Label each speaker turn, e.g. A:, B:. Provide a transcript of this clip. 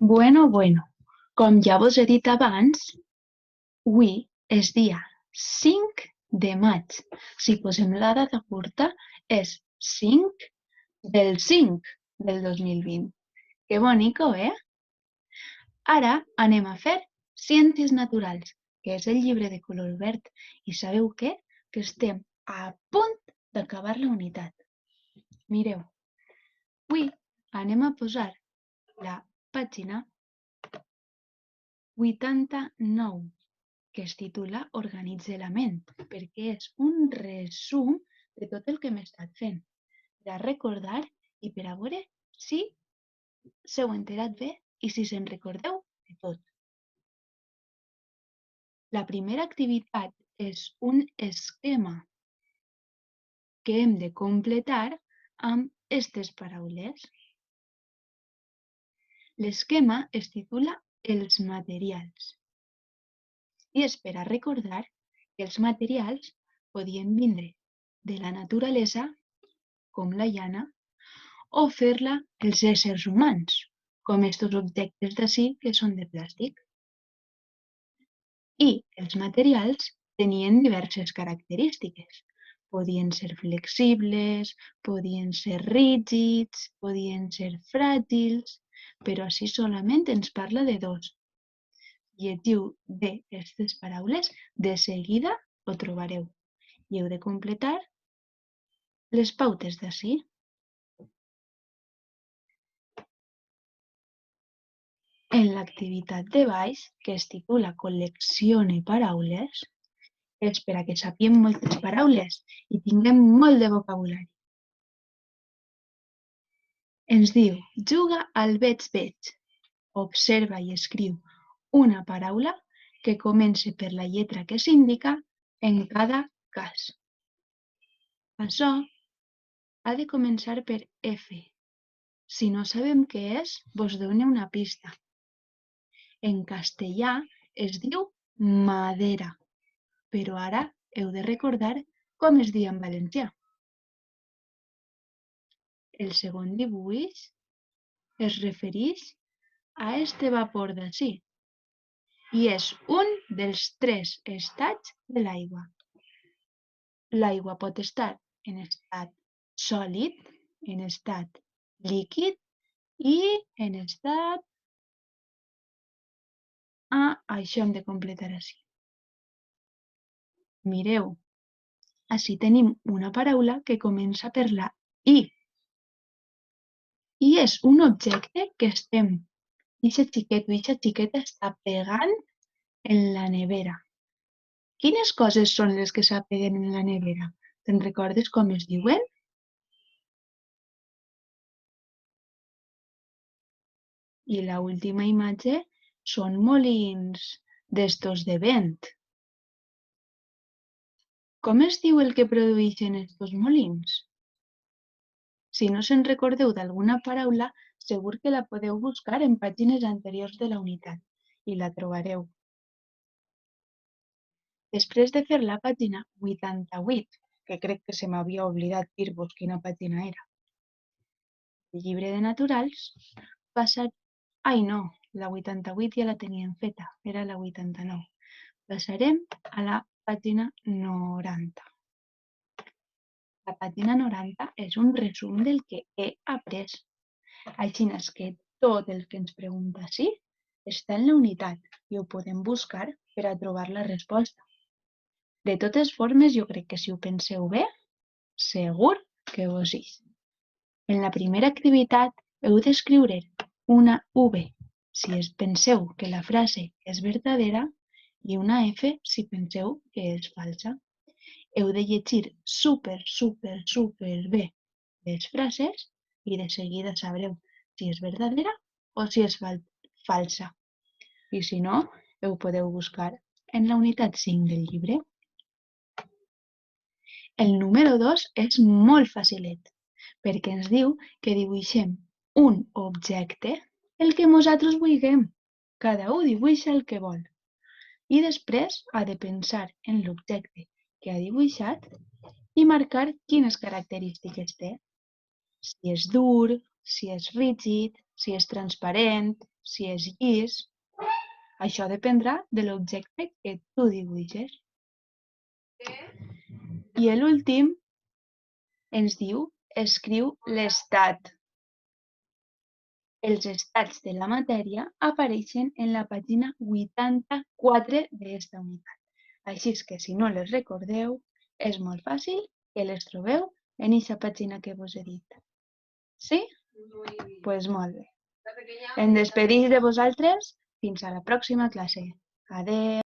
A: Bueno, com ja vos he dit abans, avui és dia 5 de maig. Si posem la data curta, és 5 del 5 del 2020. Que bonico, eh? Ara anem a fer Ciències Naturals, que és el llibre de color verd. I sabeu què? Que estem a punt d'acabar la unitat. Mireu, avui anem a posar la pàgina 89, que es titula Organitze la ment, perquè és un resum de tot el que hem estat fent, per a recordar i per a veure si s'heu enterat bé i si se'n recordeu de tot. La primera activitat és un esquema que hem de completar amb aquestes paraules. L'esquema es titula Els materials i és per a recordar que els materials podien vindre de la naturalesa, com la llana, o fer-la els éssers humans, com estos objectes d'ací que són de plàstic. I els materials tenien diverses característiques. Podien ser flexibles, podien ser rígids, podien ser fràgils, però així solament ens parla de dos. Llegiu bé aquestes paraules, de seguida ho trobareu. I heu de completar les pautes d'ací. En l'activitat de baix, que es titula Col·leccione paraules, és per a que sapiguem moltes paraules i tinguem molt de vocabulari. Ens diu, juga al veig-veig. Observa i escriu una paraula que comenci per la lletra que s'indica en cada cas. Això ha de començar per F. Si no sabem què és, vos dono una pista. En castellà es diu madera, però ara heu de recordar com es diu en valencià. El segon dibuix es refereix a este vapor d'ací i és un dels 3 estats de l'aigua. L'aigua pot estar en estat sòlid, en estat líquid i en estat... això hem de completar així. Mireu, així tenim una paraula que comença per la I. I és un objecte que estem, ixe xiquet o ixa xiqueta està pegant en la nevera. Quines coses són les que s'apeguen en la nevera? Te'n recordes com es diuen? I l'última imatge són molins d'estos de vent. Com es diu el que produeixen estos molins? Si no se'n recordeu d'alguna paraula, segur que la podeu buscar en pàgines anteriors de la unitat i la trobareu. Després de fer la pàgina 88, que crec que se m'havia oblidat dir-vos quina pàgina era, el llibre de naturals, ai no, la 88 ja la teníem feta, era la 89. Passarem a la pàgina 90. La pàgina 90 és un resum del que he après. Així que tot el que ens pregunta ací està en la unitat i ho podem buscar per a trobar la resposta. De totes formes, jo crec que si ho penseu bé, segur que vos és. En la primera activitat heu d'escriure una V si penseu que la frase és verdadera i una F si penseu que és falsa. Heu de llegir super bé les frases i de seguida sabreu si és verdadera o si és falsa. I si no, ho podeu buscar en la unitat 5 del llibre. El número 2 és molt facilet, perquè ens diu que dibuixem un objecte, el que nosaltres vulguem. Cada un dibuixa el que vol. I després ha de pensar en l'objecte que ha dibuixat i marcar quines característiques té. Si és dur, si és rígid, si és transparent, si és llis, això dependrà de l'objecte que tu dibuixes. I l'últim ens diu, escriu l'estat. Els estats de la matèria apareixen en la pàgina 84 d'esta unitat. Així que si no les recordeu, és molt fàcil que les trobeu en aquesta pàgina que vos he dit. Sí? Pues molt bé. Em despedim de vosaltres fins a la pròxima classe. Adeu.